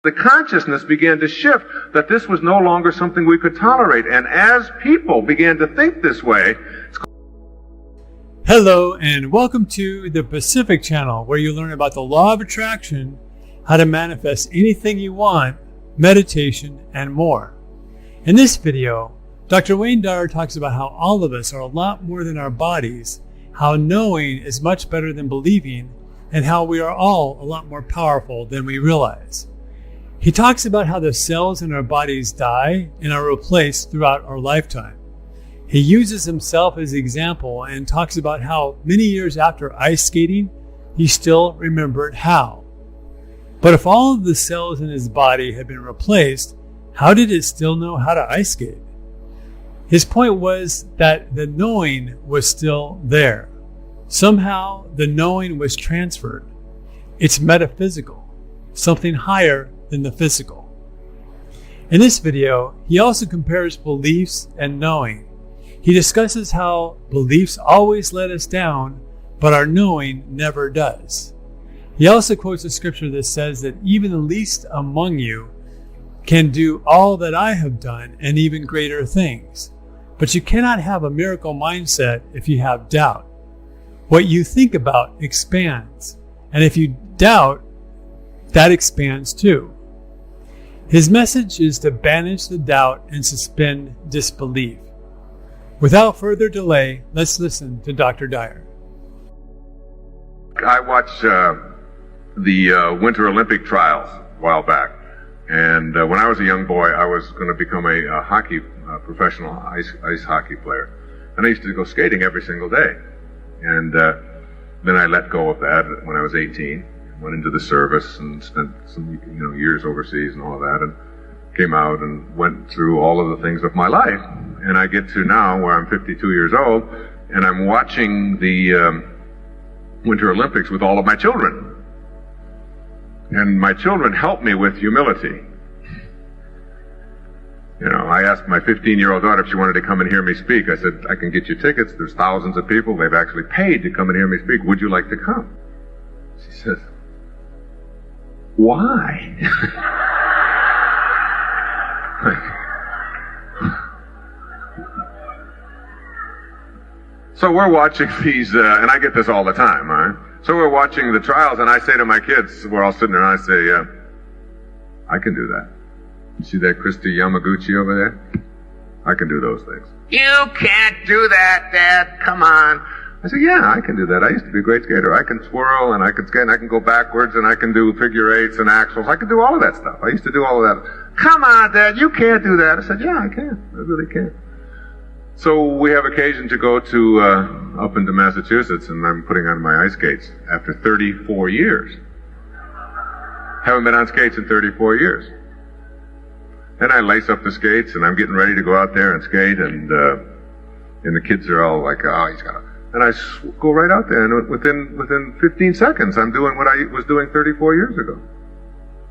The consciousness began to shift that this was no longer something we could tolerate. And as people began to think this way... Hello, and welcome to the Pacific Channel, where you learn about the law of attraction, how to manifest anything you want, meditation, and more. In this video, Dr. Wayne Dyer talks about how all of us are a lot more than our bodies, how knowing is much better than believing, and how we are all a lot more powerful than we realize. He talks about how the cells in our bodies die and are replaced throughout our lifetime. He uses himself as an example and talks about how many years after ice skating, he still remembered how. But if all of the cells in his body had been replaced, how did it still know how to ice skate? His point was that the knowing was still there. Somehow the knowing was transferred. It's metaphysical, something higher than the physical. In this video, he also compares beliefs and knowing. He discusses how beliefs always let us down, but our knowing never does. He also quotes a scripture that says that even the least among you can do all that I have done and even greater things. But you cannot have a miracle mindset if you have doubt. What you think about expands, and if you doubt, that expands too. His message is to banish the doubt and suspend disbelief. Without further delay, let's listen to Dr. Dyer. I watched the Winter Olympic trials a while back, and when I was a young boy, I was going to become a professional ice hockey player, and I used to go skating every single day. And then I let go of that when I was 18. Went into the service and spent some years overseas and all of that, and came out and went through all of the things of my life. And I get to now where I'm 52 years old, and I'm watching the Winter Olympics with all of my children. And my children help me with humility. I asked my 15-year-old daughter if she wanted to come and hear me speak. I said, I can get you tickets. There's thousands of people. They've actually paid to come and hear me speak. Would you like to come? She says, why? So we're watching these, and I get this all the time, all right? So we're watching the trials, and I say to my kids, we're all sitting there, and I say, I can do that. You see that Christy Yamaguchi over there? I can do those things. You can't do that, Dad. Come on. I said, yeah, I can do that. I used to be a great skater. I can swirl, and I can skate, and I can go backwards, and I can do figure eights and axles. I can do all of that stuff. I used to do all of that. Come on, Dad, you can't do that. I said, yeah, I can. I really can. So we have occasion to go to up into Massachusetts, and I'm putting on my ice skates after 34 years. Haven't been on skates in 34 years. And I lace up the skates, and I'm getting ready to go out there and skate, and the kids are all like, oh, he's got to... And I go right out there, and within 15 seconds, I'm doing what I was doing 34 years ago.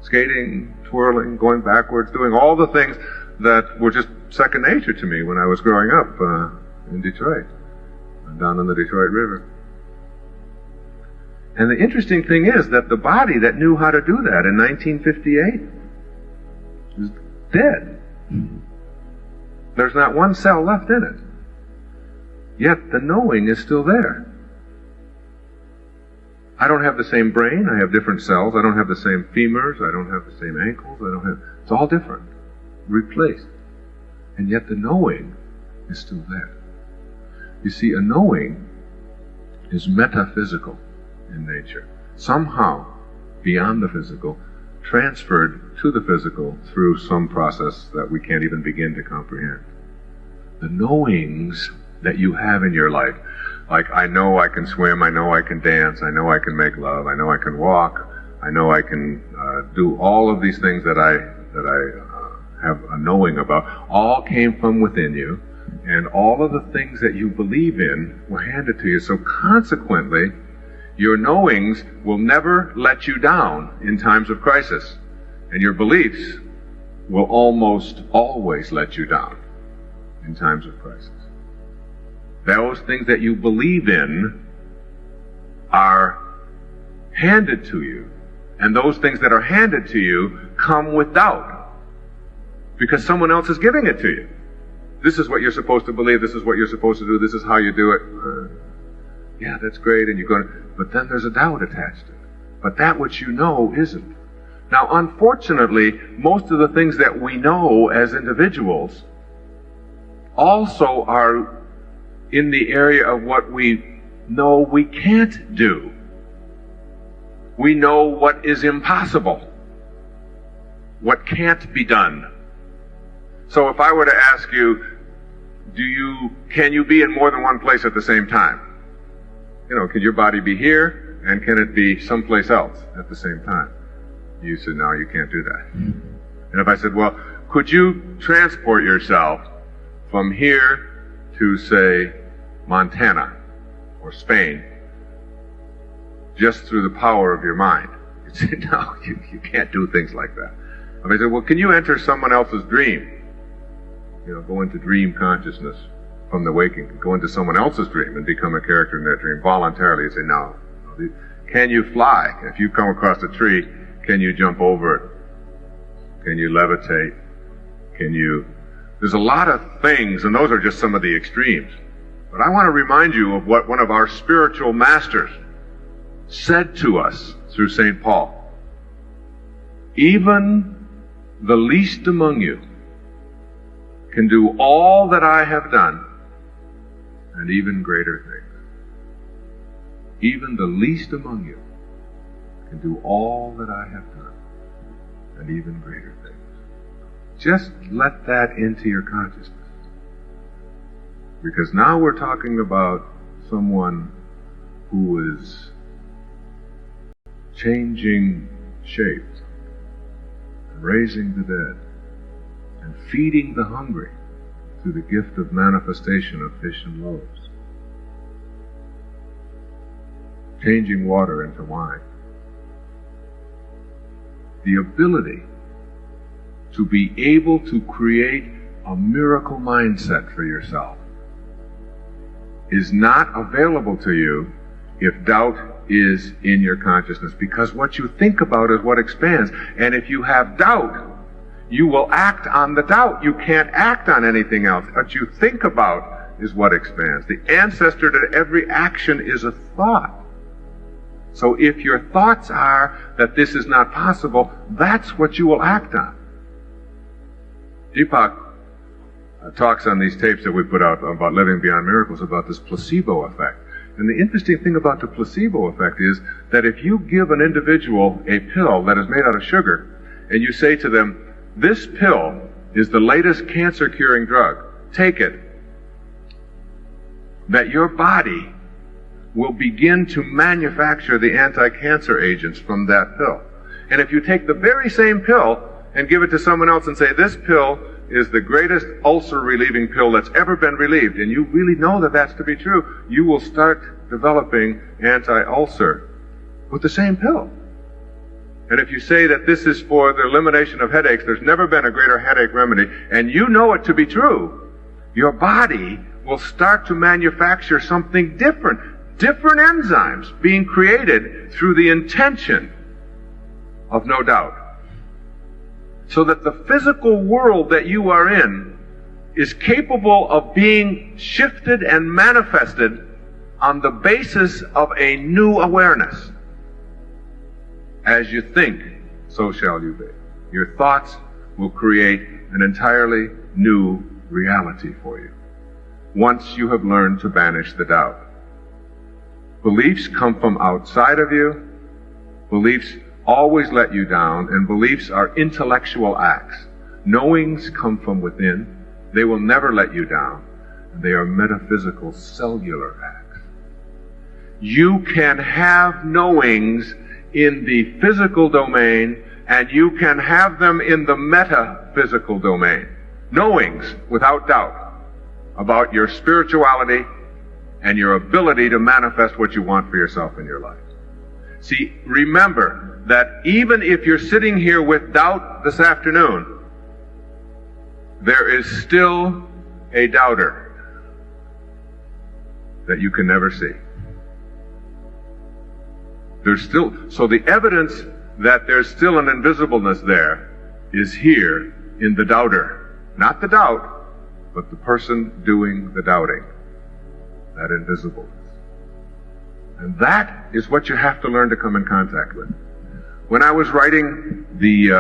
Skating, twirling, going backwards, doing all the things that were just second nature to me when I was growing up in Detroit, down on the Detroit River. And the interesting thing is that the body that knew how to do that in 1958 is dead. There's not one cell left in it. Yet the knowing is still there. I don't have the same brain. I have different cells. I don't have the same femurs. I don't have the same ankles. It's all different. Replaced. And yet the knowing is still there. You see, a knowing is metaphysical in nature. Somehow, beyond the physical, transferred to the physical through some process that we can't even begin to comprehend. The knowings that you have in your life, like I know I can swim, I know I can dance, I know I can make love, I know I can walk, I know I can do all of these things that I have a knowing about, all came from within you, and all of the things that you believe in were handed to you. So consequently, your knowings will never let you down in times of crisis, and your beliefs will almost always let you down in times of crisis. Those things that you believe in are handed to you And those things that are handed to you come with doubt, because someone else is giving it to you. This is what you're supposed to believe. This is what you're supposed to do. This is how you do it. Yeah, that's great. And you're going to, but then there's a doubt attached to it. But that which you know isn't. Now, unfortunately, most of the things that we know as individuals also are in the area of what we know we can't do. We know what is impossible, what can't be done. So if I were to ask you, can you be in more than one place at the same time? Can your body be here, and can it be someplace else at the same time? You said, no, you can't do that. And if I said, well, could you transport yourself from here to, say, Montana or Spain, just through the power of your mind? You'd say, no, you can't do things like that. If I said, well, can you enter someone else's dream? Go into dream consciousness from the waking, go into someone else's dream and become a character in that dream voluntarily. You say, no. Can you fly? If you come across a tree, can you jump over it? Can you levitate? There's a lot of things, and those are just some of the extremes. But I want to remind you of what one of our spiritual masters said to us through St. Paul. Even the least among you can do all that I have done, and even greater things. Even the least among you can do all that I have done, and even greater things. Just let that into your consciousness. Because now we're talking about someone who is changing shapes, raising the dead, and feeding the hungry through the gift of manifestation of fish and loaves. Changing water into wine. The ability to be able to create a miracle mindset for yourself is not available to you if doubt is in your consciousness, because what you think about is what expands. And if you have doubt, you will act on the doubt. You can't act on anything else. What you think about is what expands. The ancestor to every action is a thought. So if your thoughts are that this is not possible, that's what you will act on. Deepak talks on these tapes that we put out about living beyond miracles about this placebo effect. And the interesting thing about the placebo effect is that if you give an individual a pill that is made out of sugar, and you say to them, this pill is the latest cancer-curing drug, take it, that your body will begin to manufacture the anti-cancer agents from that pill. And if you take the very same pill and give it to someone else and say, this pill is the greatest ulcer-relieving pill that's ever been relieved, and you really know that that's to be true, you will start developing anti-ulcer with the same pill. And if you say that this is for the elimination of headaches, there's never been a greater headache remedy, and you know it to be true, your body will start to manufacture something different. Different enzymes being created through the intention of no doubt. So that the physical world that you are in is capable of being shifted and manifested on the basis of a new awareness. As you think, so shall you be. Your thoughts will create an entirely new reality for you, once you have learned to banish the doubt. Beliefs come from outside of you. Beliefs always let you down, and beliefs are intellectual acts. Knowings come from within. They will never let you down, and they are metaphysical, cellular acts. You can have knowings in the physical domain, and you can have them in the metaphysical domain. Knowings, without doubt, about your spirituality and your ability to manifest what you want for yourself in your life. See, remember that even if you're sitting here with doubt this afternoon, there is still a doubter that you can never see. There's still, so the evidence that there's still an invisibleness there is here in the doubter. Not the doubt, but the person doing the doubting. That invisibleness. And that is what you have to learn to come in contact with. When I was writing the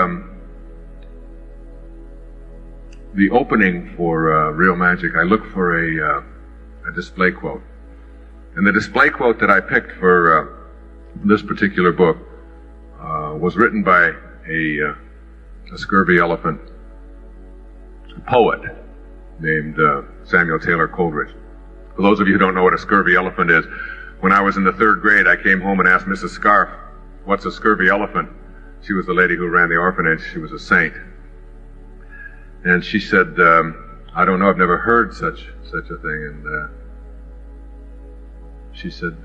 opening for Real Magic, I looked for a display quote. And the display quote that I picked for this particular book was written by a scurvy elephant poet named Samuel Taylor Coleridge. For those of you who don't know what a scurvy elephant is, when I was in the 3rd grade, I came home and asked Mrs. Scarf, "What's a scurvy elephant?" She was the lady who ran the orphanage. She was a saint. And she said, "I don't know, I've never heard such a thing." And she said,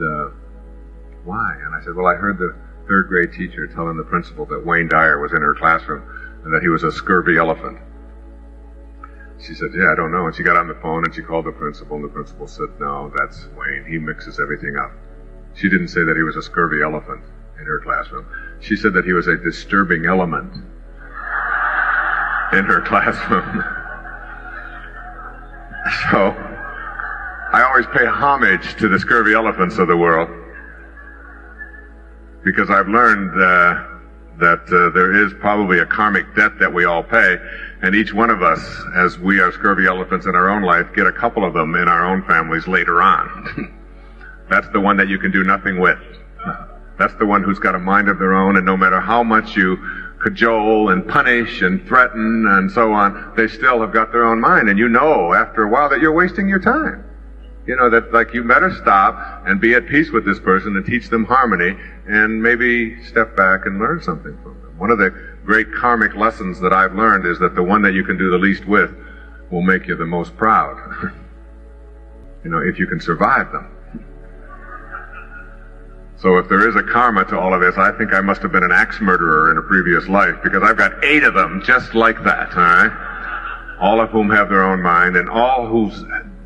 "Why?" And I said, "Well, I heard the 3rd grade teacher telling the principal that Wayne Dyer was in her classroom and that he was a scurvy elephant." She said, "Yeah, I don't know." And she got on the phone and she called the principal, and the principal said, "No, that's Wayne. He mixes everything up." She didn't say that he was a scurvy elephant in her classroom. She said that he was a disturbing element in her classroom. So, I always pay homage to the scurvy elephants of the world, because I've learned that there is probably a karmic debt that we all pay, and each one of us, as we are scurvy elephants in our own life, get a couple of them in our own families later on. That's the one that you can do nothing with. That's the one who's got a mind of their own, and no matter how much you cajole and punish and threaten and so on, they still have got their own mind, and you know after a while that you're wasting your time. You know that, like, you better stop and be at peace with this person and teach them harmony, and maybe step back and learn something from them. One of the great karmic lessons that I've learned is that the one that you can do the least with will make you the most proud. You know, if you can survive them. So if there is a karma to all of this, I think I must have been an axe murderer in a previous life, because I've got 8 of them just like that, all right? All of whom have their own mind, and all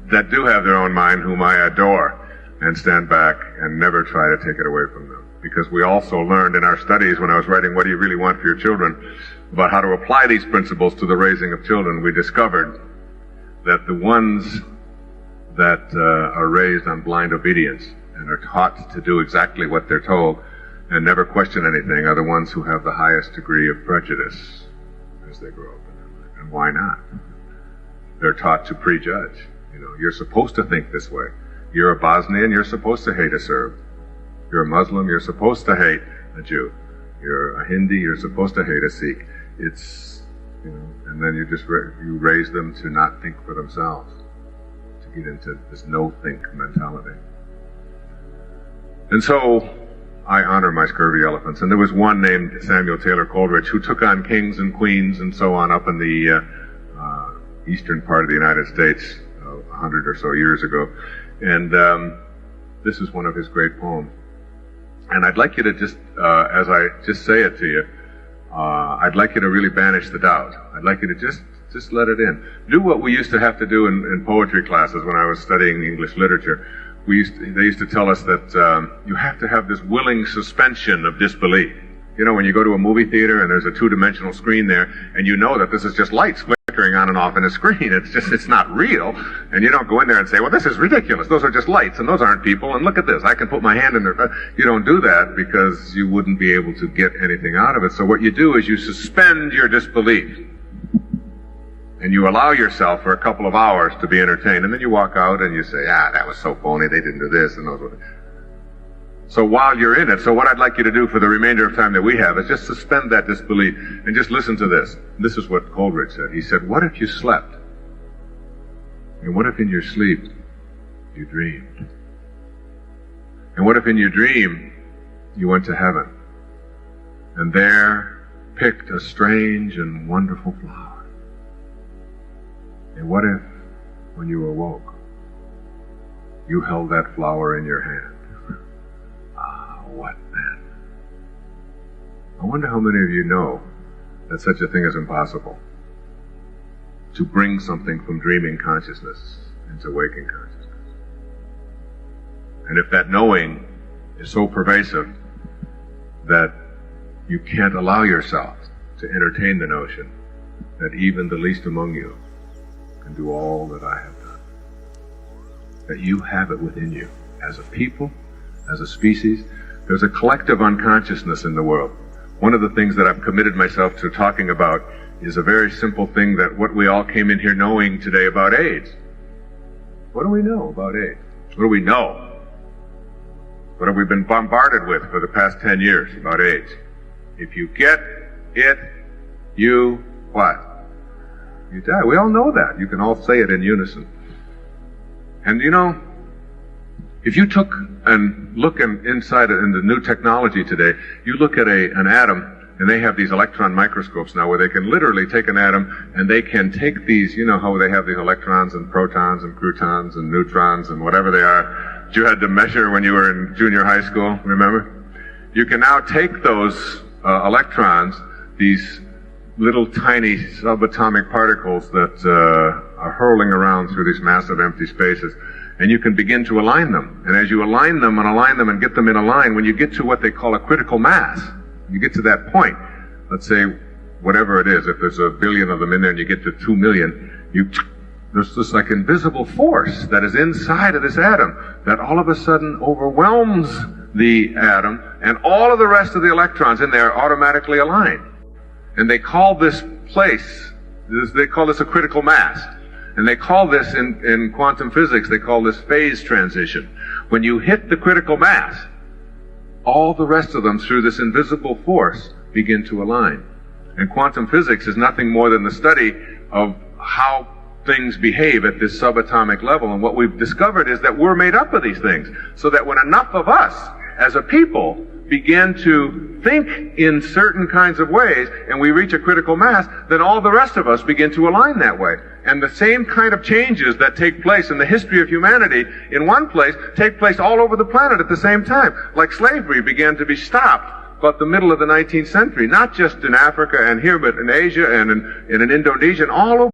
that do have their own mind, whom I adore, and stand back and never try to take it away from them. Because we also learned in our studies, when I was writing What Do You Really Want for Your Children, about how to apply these principles to the raising of children, we discovered that the ones that are raised on blind obedience and are taught to do exactly what they're told and never question anything are the ones who have the highest degree of prejudice as they grow up in their life. And why not? They're taught to prejudge. You know, you're supposed to think this way. You're a Bosnian, you're supposed to hate a Serb. You're a Muslim, you're supposed to hate a Jew. You're a Hindi, you're supposed to hate a Sikh. It's, you know, and then you raise them to not think for themselves, to get into this no-think mentality. And so, I honor my scurvy elephants. And there was one named Samuel Taylor Coleridge who took on kings and queens and so on up in the eastern part of the United States 100 or so years ago. And this is one of his great poems. And I'd like you to just, as I just say it to you, I'd like you to really banish the doubt. I'd like you to just let it in. Do what we used to have to do in poetry classes when I was studying English literature. They used to tell us that you have to have this willing suspension of disbelief. You know, when you go to a movie theater and there's a 2-dimensional screen there, and you know that this is just lights flickering on and off in a screen. It's not real. And you don't go in there and say, well, this is ridiculous. Those are just lights, and those aren't people, and look at this. I can put my hand in there. You don't do that because you wouldn't be able to get anything out of it. So what you do is you suspend your disbelief. And you allow yourself for a couple of hours to be entertained, and then you walk out and you say, that was so phony, they didn't do this, and those were... So while you're in it, so what I'd like you to do for the remainder of time that we have is just suspend that disbelief and just listen to this. This is what Coleridge said. He said, what if you slept? And what if in your sleep you dreamed? And what if in your dream you went to heaven and there picked a strange and wonderful flower? And what if, when you awoke, you held that flower in your hand? What then? I wonder how many of you know that such a thing is impossible. To bring something from dreaming consciousness into waking consciousness. And if that knowing is so pervasive that you can't allow yourself to entertain the notion that even the least among you can do all that I have done. That you have it within you. As a people, as a species, there's a collective unconsciousness in the world. One of the things that I've committed myself to talking about is a very simple thing, that what we all came in here knowing today about AIDS. What do we know about AIDS? What do we know? What have we been bombarded with for the past 10 years about AIDS? If you get it, you what? You die. We all know that. You can all say it in unison. And you know, if you took and look inside in the new technology today, you look at an atom, and they have these electron microscopes now where they can literally take an atom and they can take these, you know how they have these electrons and protons and croutons and neutrons and whatever they are that you had to measure when you were in junior high school, remember? You can now take those electrons, these little tiny subatomic particles that are hurling around through these massive empty spaces, and you can begin to align them. And as you align them and get them in a line, when you get to what they call a critical mass, you get to that point, let's say whatever it is, if there's a billion of them in there and you get to 2 million, there's this like invisible force that is inside of this atom that all of a sudden overwhelms the atom, and all of the rest of the electrons in there automatically align. And they call this place, they call this a critical mass. And they call this, in quantum physics, they call this phase transition. When you hit the critical mass, all the rest of them, through this invisible force, begin to align. And quantum physics is nothing more than the study of how things behave at this subatomic level. And what we've discovered is that we're made up of these things. So that when enough of us, as a people, begin to think in certain kinds of ways, and we reach a critical mass, then all the rest of us begin to align that way. And the same kind of changes that take place in the history of humanity in one place take place all over the planet at the same time. Like slavery began to be stopped about the middle of the 19th century, not just in Africa and here, but in Asia and in Indonesia and all over.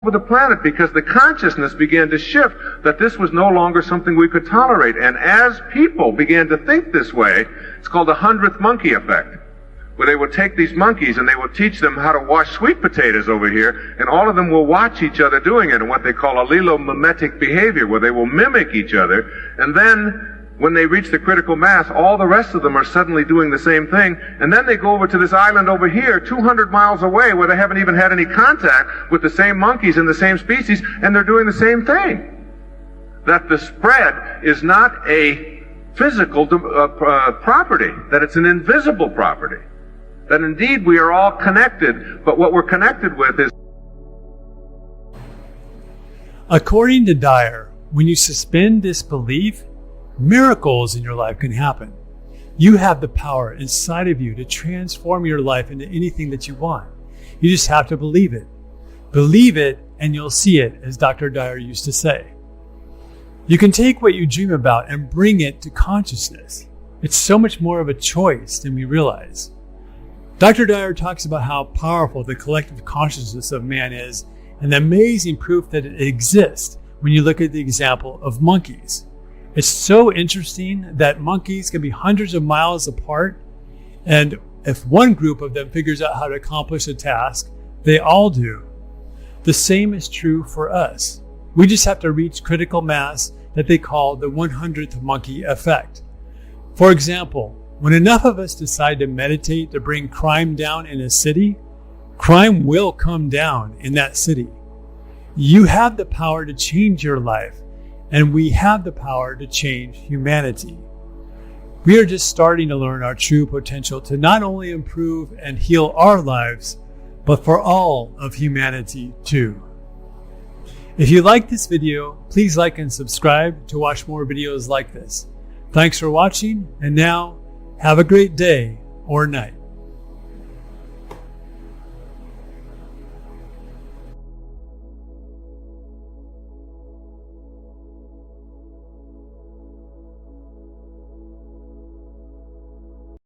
over the planet because the consciousness began to shift that this was no longer something we could tolerate. And as people began to think this way, it's called the 100th monkey effect, where they will take these monkeys and they will teach them how to wash sweet potatoes over here, and all of them will watch each other doing it in what they call allelomimetic behavior, where they will mimic each other, and then when they reach the critical mass, all the rest of them are suddenly doing the same thing, and then they go over to this island over here, 200 miles away, where they haven't even had any contact with the same monkeys in the same species, and they're doing the same thing. That the spread is not a physical property, that it's an invisible property. That indeed we are all connected, but what we're connected with is... According to Dyer, when you suspend disbelief, miracles in your life can happen. You have the power inside of you to transform your life into anything that you want. You just have to believe it. Believe it and you'll see it, as Dr. Dyer used to say. You can take what you dream about and bring it to consciousness. It's so much more of a choice than we realize. Dr. Dyer talks about how powerful the collective consciousness of man is and the amazing proof that it exists when you look at the example of monkeys. It's so interesting that monkeys can be hundreds of miles apart, and if one group of them figures out how to accomplish a task, they all do. The same is true for us. We just have to reach critical mass that they call the 100th monkey effect. For example, when enough of us decide to meditate to bring crime down in a city, crime will come down in that city. You have the power to change your life, and we have the power to change humanity. We are just starting to learn our true potential to not only improve and heal our lives, but for all of humanity too. If you like this video, please like and subscribe to watch more videos like this. Thanks for watching, and now have a great day or night.